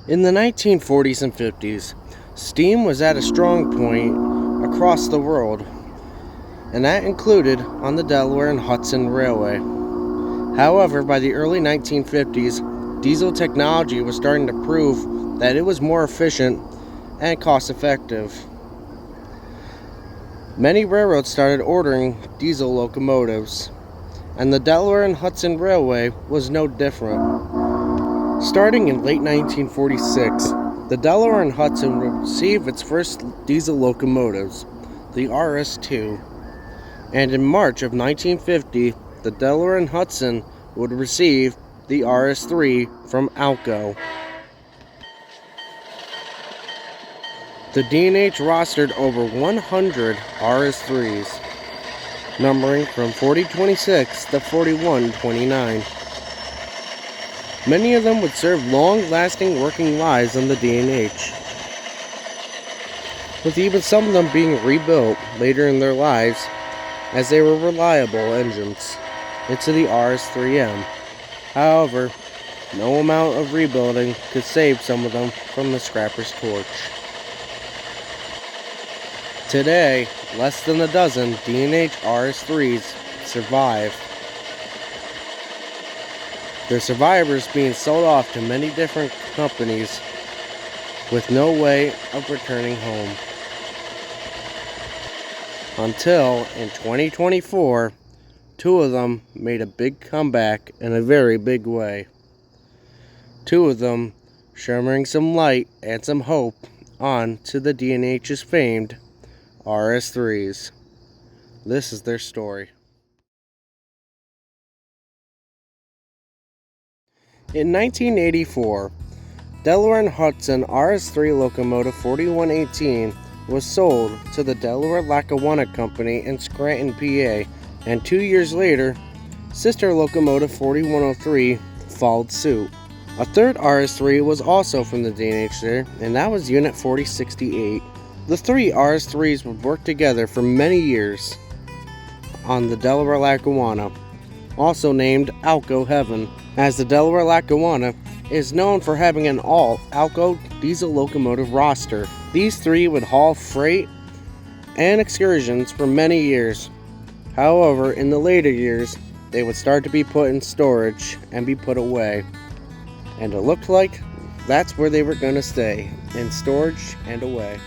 In the 1940s and 50s, steam was at a strong point across the world, and that included on the Delaware and Hudson Railway. However, by the early 1950s, diesel technology was starting to prove that it was more efficient and cost-effective. Many railroads started ordering diesel locomotives, and the Delaware and Hudson Railway was no different. Starting in late 1946, the Delaware and Hudson received its first diesel locomotives, the RS2, and in March of 1950, the Delaware and Hudson would receive the RS3 from Alco. The D&H rostered over 100 RS3's, numbering from 4026 to 4129. Many of them would serve long-lasting working lives on the D&H, with even some of them being rebuilt later in their lives as they were reliable engines into the RS3M. However, no amount of rebuilding could save some of them from the scrapper's torch. Today, less than a dozen D&H RS3's survive. Their survivors being sold off to many different companies with no way of returning home. Until in 2024, two of them made a big comeback in a very big way. Two of them shimmering some light and some hope on to the D&H's famed RS3's. This is their story. In 1984, Delaware and Hudson RS3 locomotive 4118 was sold to the Delaware Lackawanna Company in Scranton PA, and 2 years later, sister locomotive 4103 followed suit. A third RS3 was also from the D&H there, and that was Unit 4068. The three RS3's would work together for many years on the Delaware Lackawanna, also named Alco Heaven, as the Delaware Lackawanna is known for having an all Alco diesel locomotive roster. These three would haul freight and excursions for many years. However, in the later years, they would start to be put in storage and be put away. And it looked like that's where they were going to stay, in storage and away.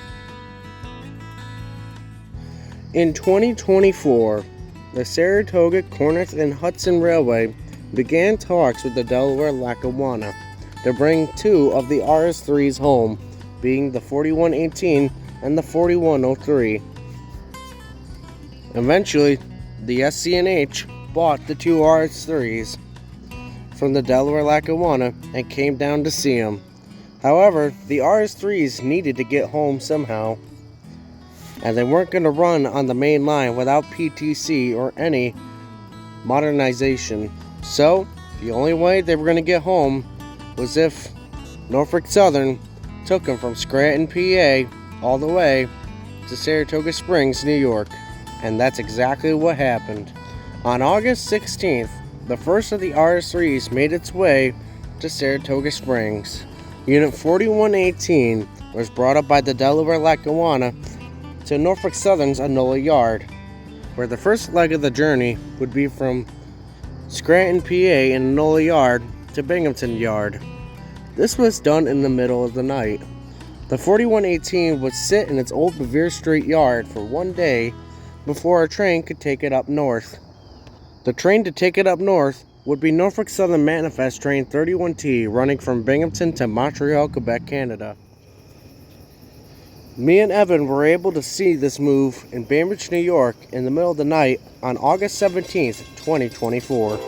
In 2024, the Saratoga Corinth Hudson Railway began talks with the Delaware Lackawanna to bring two of the RS3's home, being the 4118 and the 4103. Eventually, the SC&H bought the two RS3's from the Delaware Lackawanna and came down to see them. However, the RS3's needed to get home somehow, and they weren't going to run on the main line without PTC or any modernization. So, the only way they were going to get home was if Norfolk Southern took them from Scranton, PA, all the way to Saratoga Springs, New York. And that's exactly what happened. On August 16th, the first of the RS3's made its way to Saratoga Springs. Unit 4118 was brought up by the Delaware Lackawanna to Norfolk Southern's Enola Yard, where the first leg of the journey would be from Scranton, PA in Enola Yard to Binghamton Yard. This was done in the middle of the night. The 4118 would sit in its old Bevere Street yard for one day before a train could take it up north. The train to take it up north would be Norfolk Southern Manifest Train 31T, running from Binghamton to Montreal, Quebec, Canada. Me and Evan were able to see this move in Bainbridge, New York in the middle of the night on August 17th, 2024.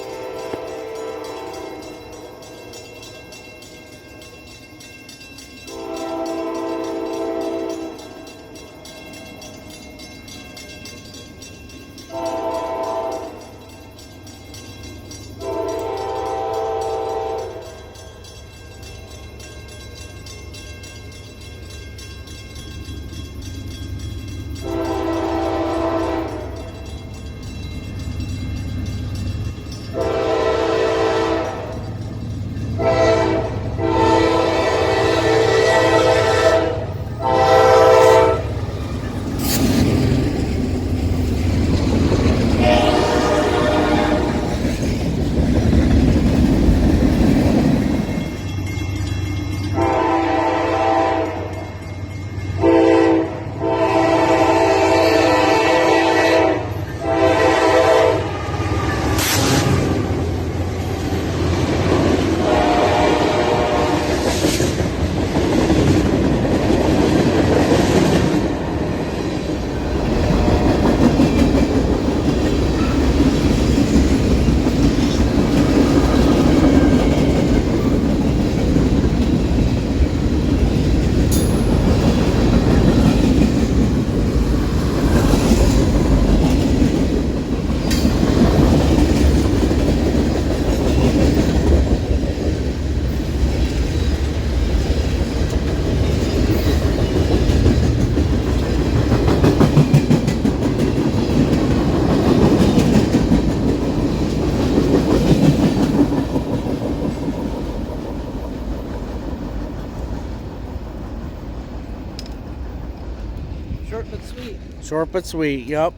Short but sweet. Short but sweet, yep.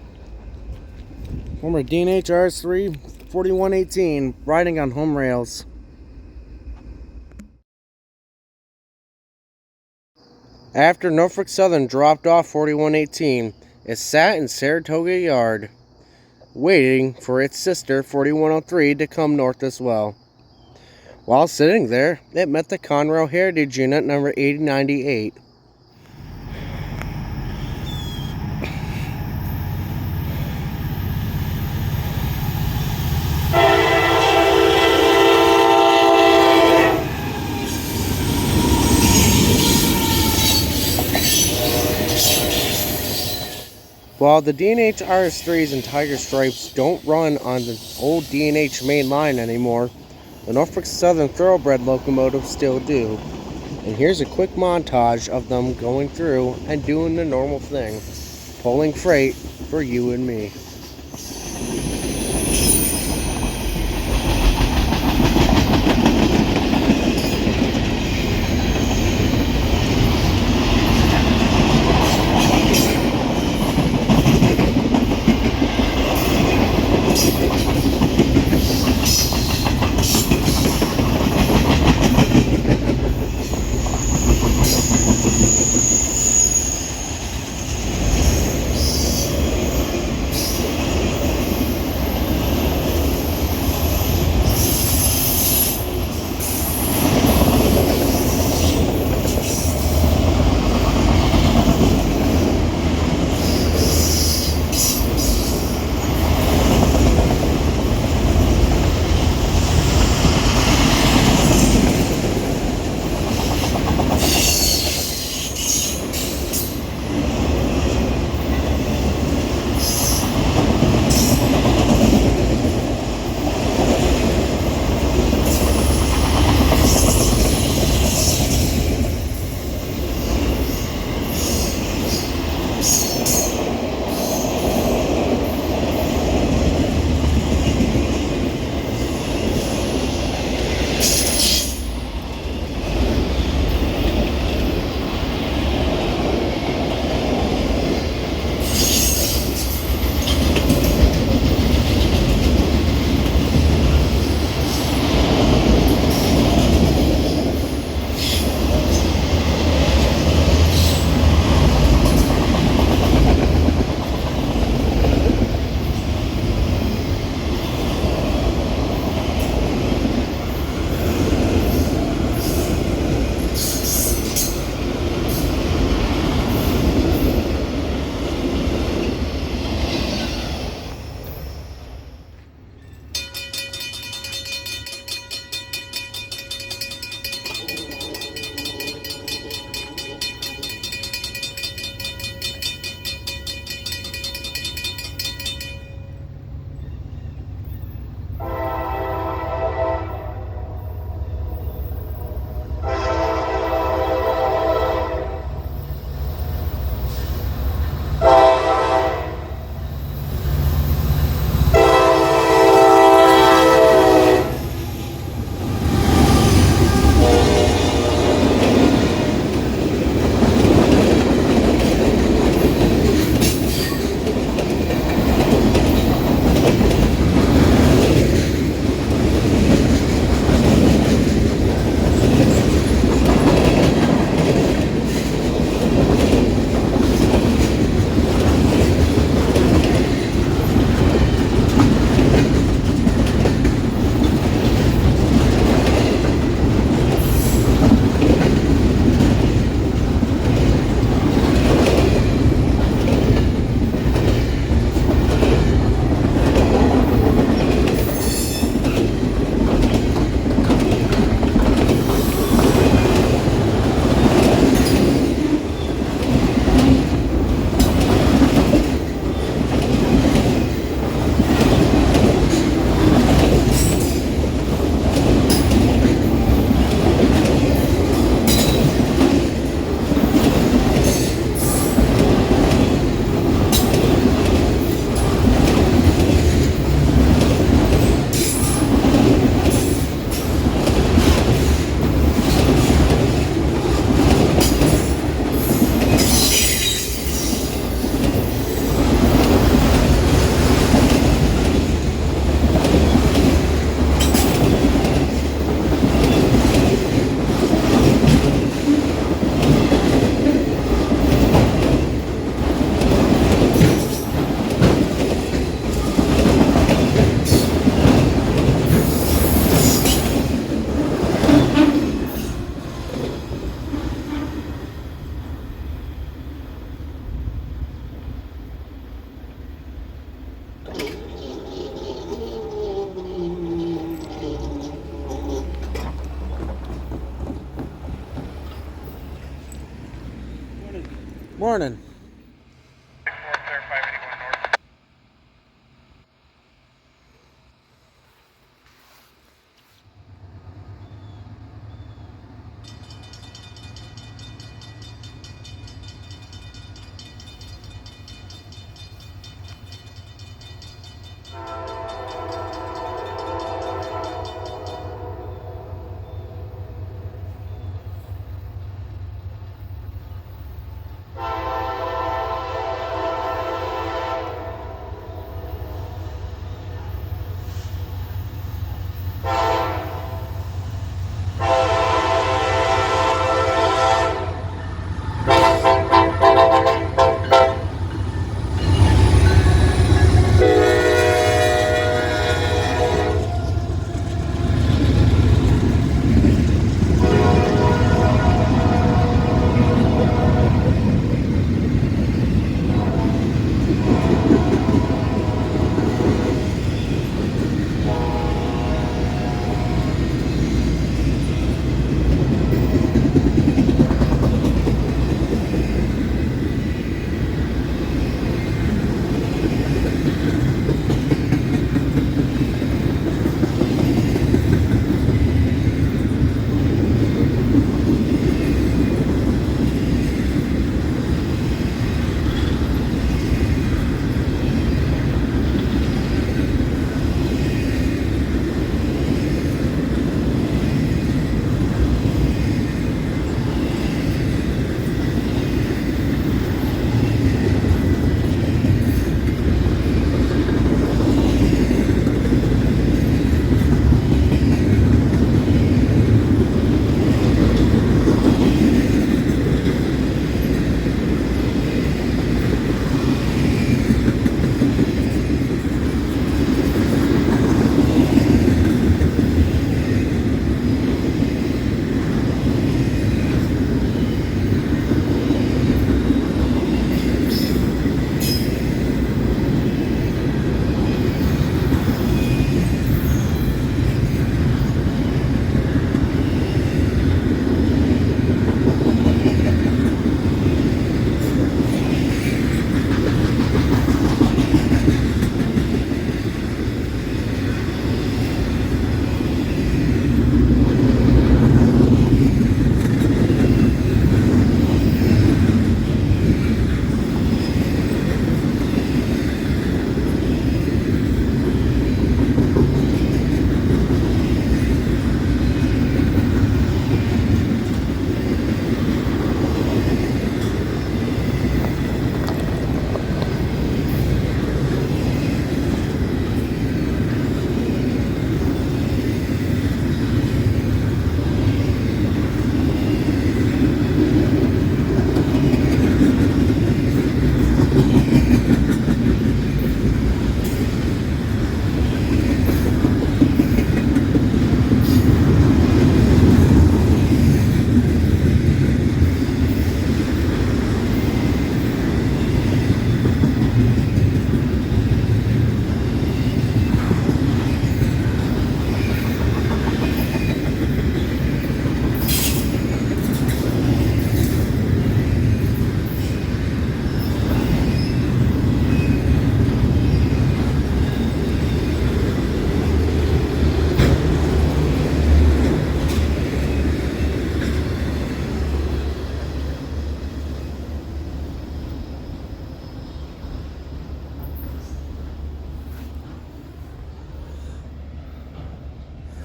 Former D&H RS3 4118 riding on home rails. After Norfolk Southern dropped off 4118, it sat in Saratoga Yard, waiting for its sister 4103 to come north as well. While sitting there, it met the Conrail Heritage Unit number 8098. While the D&H RS3's and Tiger Stripes don't run on the old D&H main line anymore, the Norfolk Southern Thoroughbred locomotives still do. And here's a quick montage of them going through and doing the normal thing, pulling freight for you and me. Morning.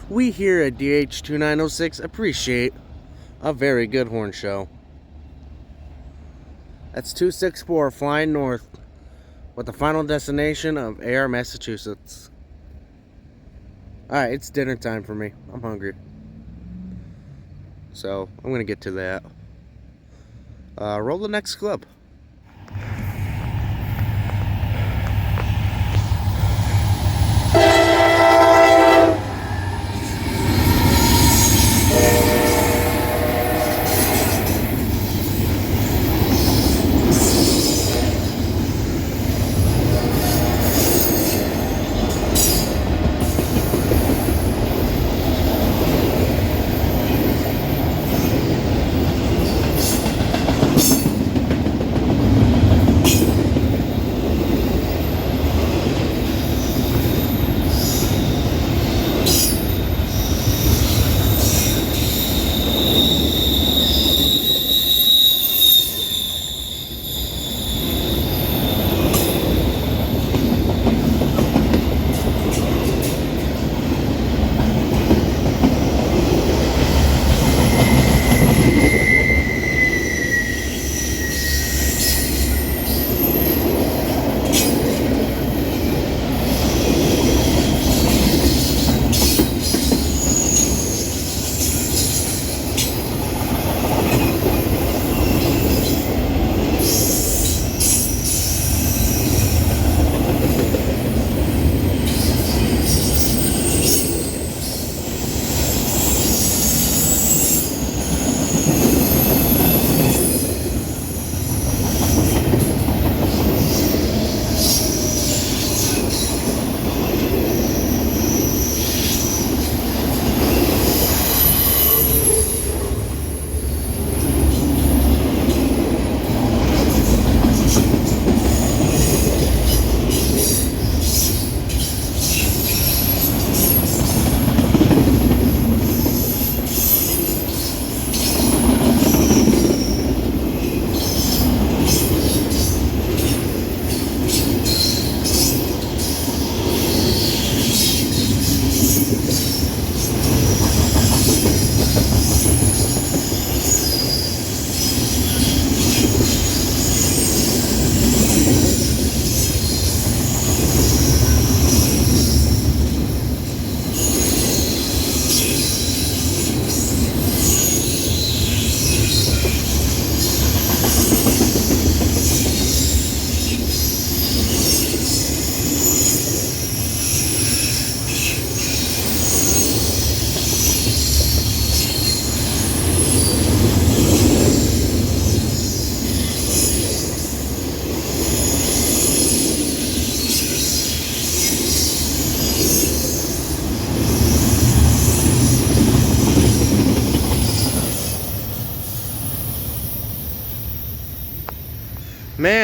We here at DH2906 appreciate a very good horn show. That's 264 flying north with the final destination of Air, Massachusetts. Alright, it's dinner time for me. I'm hungry. So, I'm going to get to that. Roll the next clip.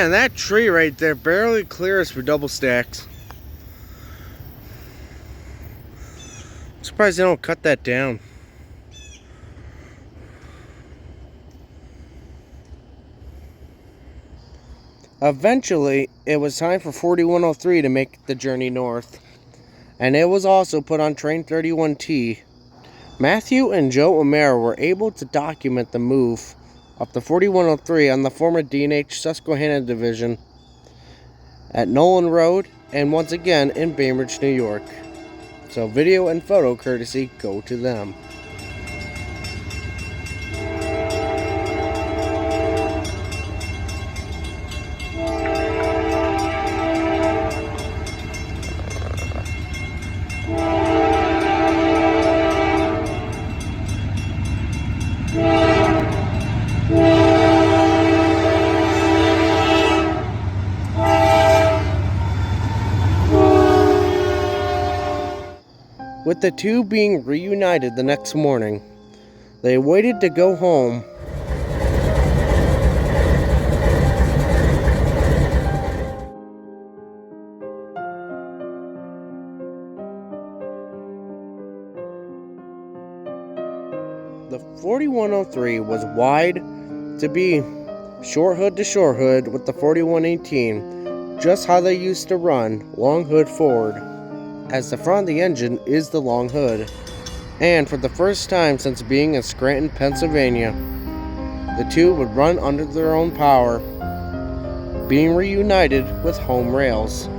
Man, that tree right there barely clears for double stacks. I'm surprised they don't cut that down. Eventually, it was time for 4103 to make the journey north, and it was also put on train 31T. Matthew and Joe O'Mara were able to document the move of the 4103 on the former D&H Susquehanna division at Nolan Road and once again in Bainbridge, New York. So video and photo courtesy go to them. With the two being reunited the next morning, they waited to go home. The 4103 was wide to be short hood to short hood with the 4118, just how they used to run, long hood forward, as the front of the engine is the long hood. And for the first time since being in Scranton, Pennsylvania, the two would run under their own power, being reunited with home rails.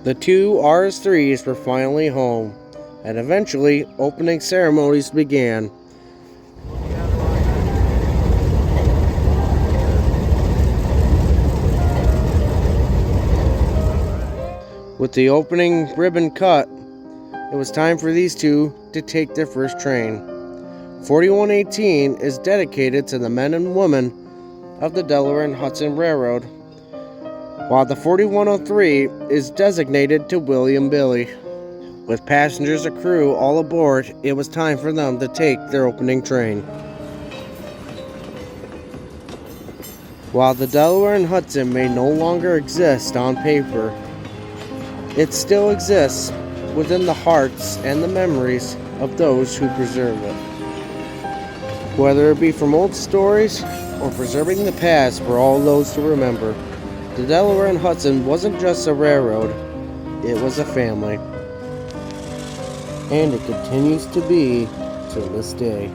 The two RS3's were finally home, and eventually opening ceremonies began. With the opening ribbon cut, it was time for these two to take their first train. 4118 is dedicated to the men and women of the Delaware and Hudson Railroad, while the 4103 is designated to William Billy. With passengers and crew all aboard, it was time for them to take their opening train. While the Delaware and Hudson may no longer exist on paper, it still exists within the hearts and the memories of those who preserve it. Whether it be from old stories or preserving the past for all those to remember, the Delaware and Hudson wasn't just a railroad, it was a family. And it continues to be to this day.